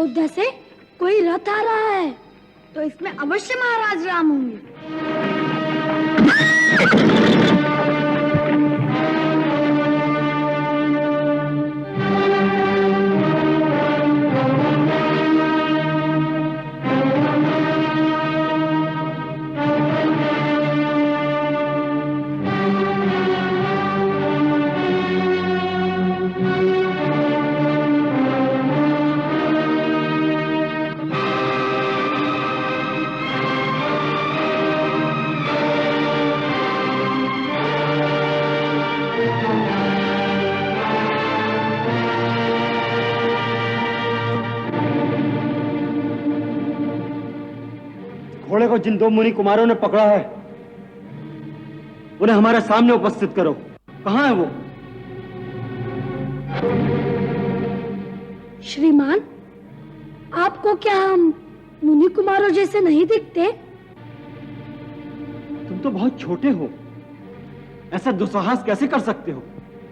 अयोध्या से कोई रथ आ रहा है, तो इसमें अवश्य महाराज राम होंगे। घोड़े को जिन दो मुनि कुमारों ने पकड़ा है उन्हें हमारे सामने उपस्थित करो। कहां है वो? श्रीमान, आपको क्या हम मुनि कुमारों जैसे नहीं दिखते? तुम तो बहुत छोटे हो, ऐसा दुस्साहस कैसे कर सकते हो?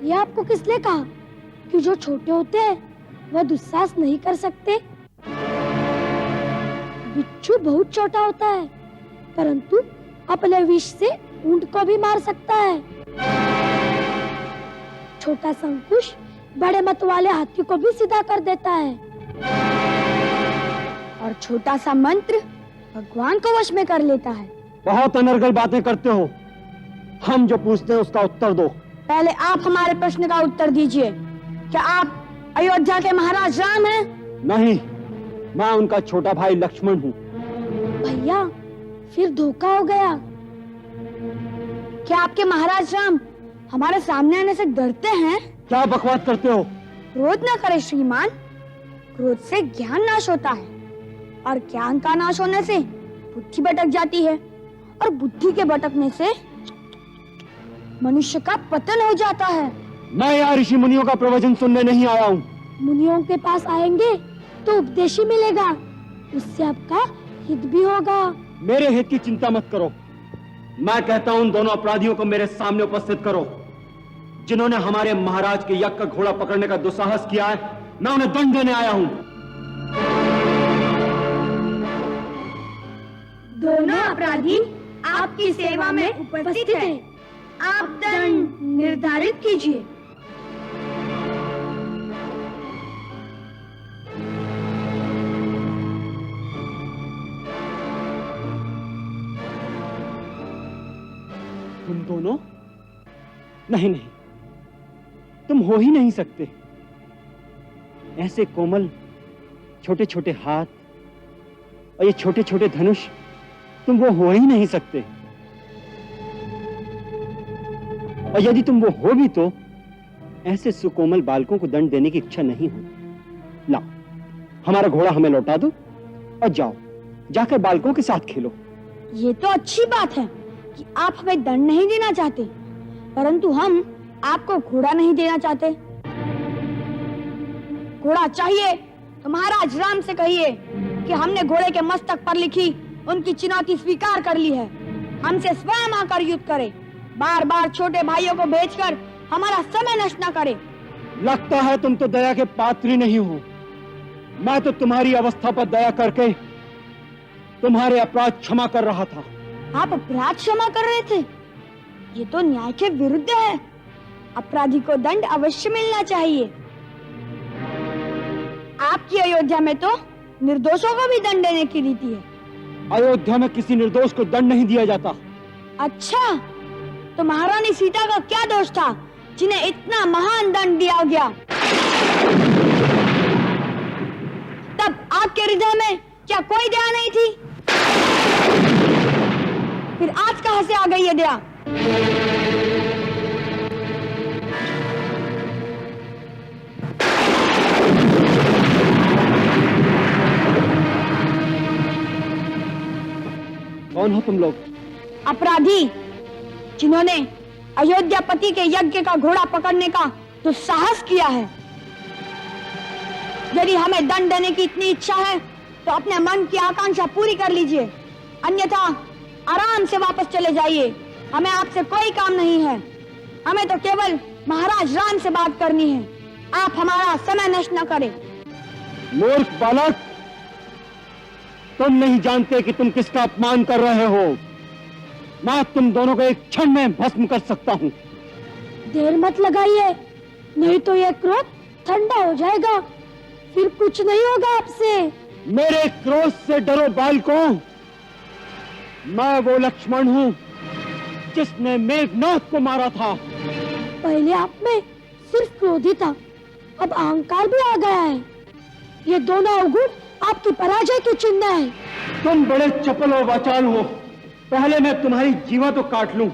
ये आपको किसने कहा कि जो छोटे होते हैं वह दुस्साहस नहीं कर सकते? बिच्छू बहुत छोटा होता है, परंतु अपने विष से ऊंट को भी मार सकता है। छोटा संकुश बड़े मत वाले हाथी को भी सीधा कर देता है, और छोटा सा मंत्र भगवान को वश में कर लेता है। बहुत अनर्गल बातें करते हो। हम जो पूछते हैं उसका उत्तर दो। पहले आप हमारे प्रश्न का उत्तर दीजिए। क्या आप अयोध्या के महाराज राम हैं? नहीं, मैं उनका छोटा भाई लक्ष्मण हूँ। भैया, फिर धोखा हो गया। क्या आपके महाराज राम हमारे सामने आने से डरते हैं? क्या बकवास करते हो? क्रोध न करे श्रीमान, क्रोध से ज्ञान नाश होता है, और ज्ञान का नाश होने से बुद्धि भटक जाती है, और बुद्धि के भटकने से मनुष्य का पतन हो जाता है। मैं यहाँ ऋषि मुनियों का प्रवचन सुनने नहीं आया हूँ। मुनियों के पास आएंगे तो उपदेश ही मिलेगा, उससे आपका हित भी होगा। मेरे हित की चिंता मत करो। मैं कहता हूँ उन दोनों अपराधियों को मेरे सामने उपस्थित करो जिन्होंने हमारे महाराज के यज्ञ का घोड़ा पकड़ने का दुस्साहस किया है। मैं उन्हें दंड देने आया हूँ। दोनों अपराधी आपकी सेवा में उपस्थित हैं। आप दंड निर्धारित कीजिए। तुम दोनों? नहीं नहीं, तुम हो ही नहीं सकते। ऐसे कोमल छोटे छोटे हाथ और ये छोटे छोटे धनुष, तुम वो हो ही नहीं सकते। और यदि तुम वो हो भी तो ऐसे सुकोमल बालकों को दंड देने की इच्छा नहीं हो। लाओ, हमारा घोड़ा हमें लौटा दो और जाओ, जाकर बालकों के साथ खेलो। ये तो अच्छी बात है कि आप हमें दंड नहीं देना चाहते, परंतु हम आपको घोड़ा नहीं देना चाहते। घोड़ा चाहिए तो महाराज राम से कहिए कि हमने घोड़े के मस्तक पर लिखी उनकी चुनौती स्वीकार कर ली है। हमसे स्वयं आकर युद्ध करे, बार बार छोटे भाइयों को भेजकर हमारा समय नष्ट न करे। लगता है तुम तो दया के पात्र ही नहीं हो। मैं तो तुम्हारी अवस्था पर दया करके तुम्हारे अपराध क्षमा कर रहा था। आप अपराध क्षमा कर रहे थे? ये तो न्याय के विरुद्ध है। अपराधी को दंड अवश्य मिलना चाहिए। आपकी अयोध्या में तो निर्दोषों को भी दंड देने की रीति है। अयोध्या में किसी निर्दोष को दंड नहीं दिया जाता। अच्छा, तो महारानी सीता का क्या दोष था जिन्हें इतना महान दंड दिया गया? तब आपके हृदय में क्या कोई दया नहीं थी? फिर आज कहां से आ गई ये दया? कौन हो तुम लोग? अपराधी जिन्होंने अयोध्यापति के यज्ञ का घोड़ा पकड़ने का दुस्साहस किया है। यदि हमें दंड देने की इतनी इच्छा है तो अपने मन की आकांक्षा पूरी कर लीजिए, अन्यथा आराम से वापस चले जाइए। हमें आपसे कोई काम नहीं है। हमें तो केवल महाराज राम से बात करनी है। आप हमारा समय नष्ट न करें। मूर्ख बालक, तुम नहीं जानते कि तुम किसका अपमान कर रहे हो। मैं तुम दोनों को एक क्षण में भस्म कर सकता हूं। देर मत लगाइए, नहीं तो यह क्रोध ठंडा हो जाएगा, फिर कुछ नहीं होगा आपसे। मेरे क्रोध से डरो बालकों, मैं वो लक्ष्मण हूं जिसने मेघनाथ को मारा था। पहले आप में सिर्फ क्रोध ही था, अब अहंकार भी आ गया है। ये दोनों अवगुण आपकी पराजय के चिन्ह है। तुम बड़े चपल और वाचाल हो, पहले मैं तुम्हारी जीवा तो काट लूं।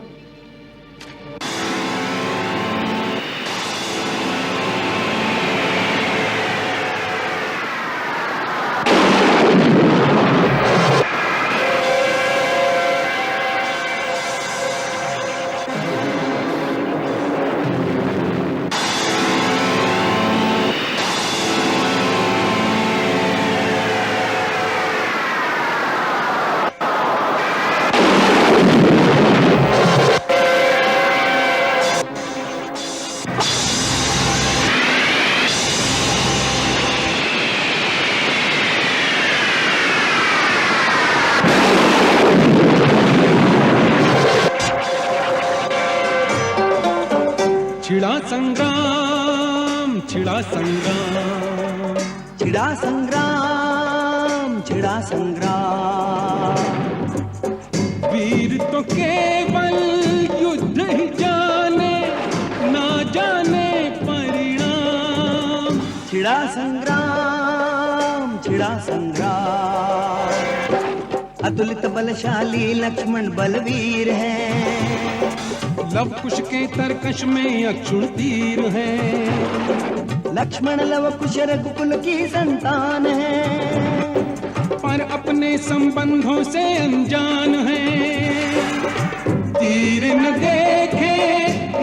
छिड़ा संग्राम, छिड़ा संग्राम, छिड़ा संग्राम, छिड़ा संग्राम। वीर तो केवल युद्ध ही जाने, ना जाने परिणाम। छिड़ा संग्राम, छिड़ा संग्राम। अतुलित बलशाली लक्ष्मण बलवीर है, लव कुश के तरकश में अक्षुण तीर है। लक्ष्मण लव कुश रघुकुल की संतान है, पर अपने संबंधों से अनजान है। तीर न देखे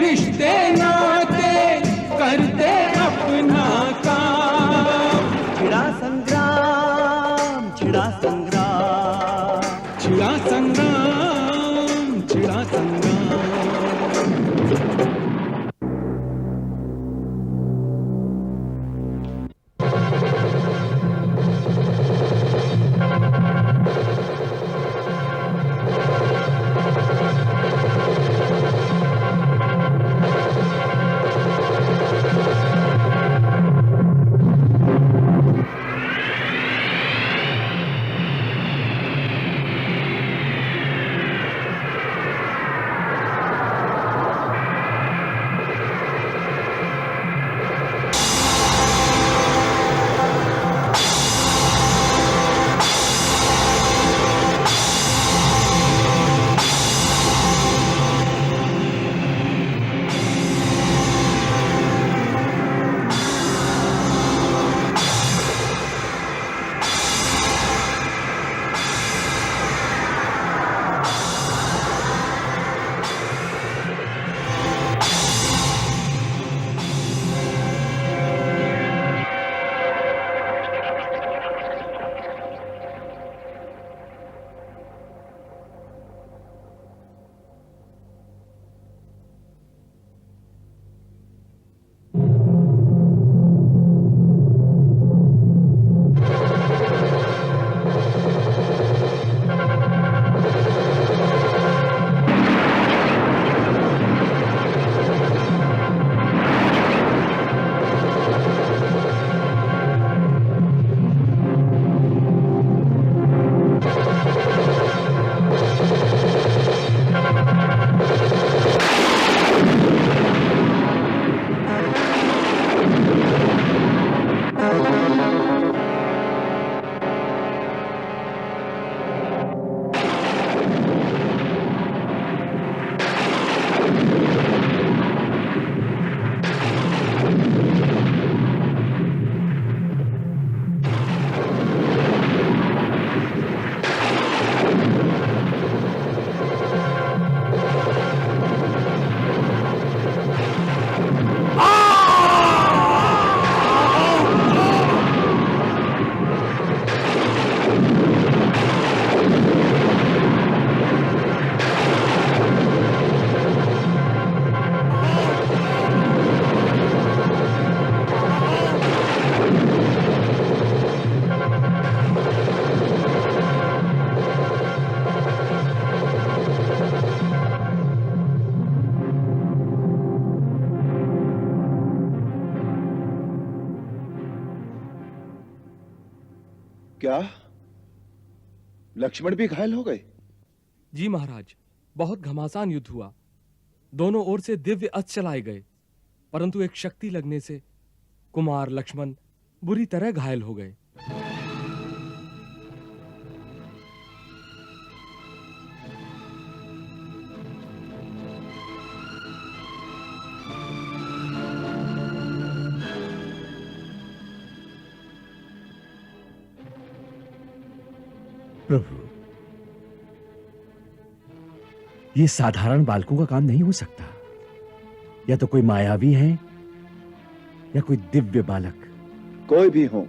रिश्ते नाते, करते अपना काम। छिड़ा संग्राम, छिड़ा संग्राम। छिड़ा संग्राम, छिड़ा संग्राम। क्या लक्ष्मण भी घायल हो गए? जी महाराज, बहुत घमासान युद्ध हुआ। दोनों ओर से दिव्य अस्त्र चलाए गए, परंतु एक शक्ति लगने से कुमार लक्ष्मण बुरी तरह घायल हो गए। प्रभु, ये साधारण बालकों का काम नहीं हो सकता। या तो कोई मायावी है या कोई दिव्य बालक। कोई भी हो,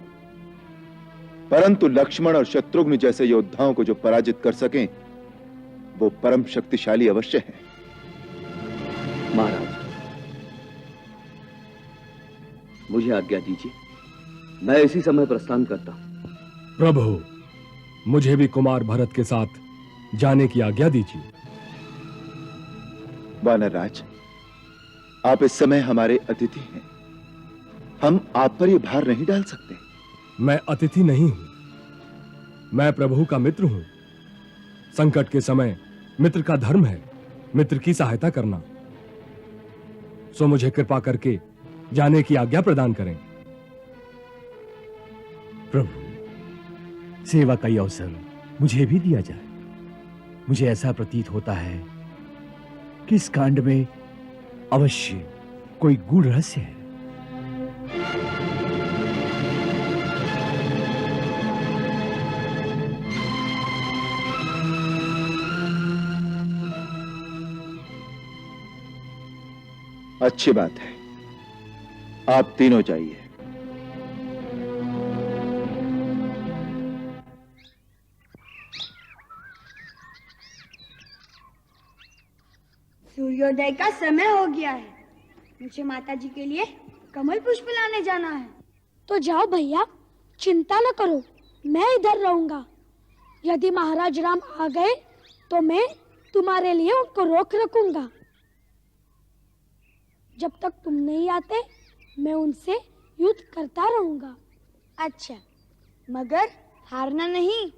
परंतु लक्ष्मण और शत्रुघ्न जैसे योद्धाओं को जो पराजित कर सकें, वो परम शक्तिशाली अवश्य हैं। महाराज, मुझे आज्ञा दीजिए, मैं इसी समय प्रस्थान करता हूं। प्रभु, मुझे भी कुमार भरत के साथ जाने की आज्ञा दीजिए। वानरराज, आप इस समय हमारे अतिथि हैं। हम आप पर यह भार नहीं डाल सकते। मैं अतिथि नहीं हूं, मैं प्रभु का मित्र हूं। संकट के समय मित्र का धर्म है मित्र की सहायता करना। सो मुझे कृपा करके जाने की आज्ञा प्रदान करें। प्रभु, सेवा का ये अवसर मुझे भी दिया जाए। मुझे ऐसा प्रतीत होता है कि इस कांड में अवश्य कोई गूढ़ रहस्य है। अच्छी बात है, आप तीनों जाइए। सूर्योदय का समय हो गया है। मुझे माता जी के लिए कमल पुष्प लाने जाना है। तो जाओ भैया, चिंता न करो, मैं इधर रहूंगा। यदि महाराज राम आ गए तो मैं तुम्हारे लिए उनको रोक रखूंगा। जब तक तुम नहीं आते मैं उनसे युद्ध करता रहूंगा। अच्छा, मगर हारना नहीं।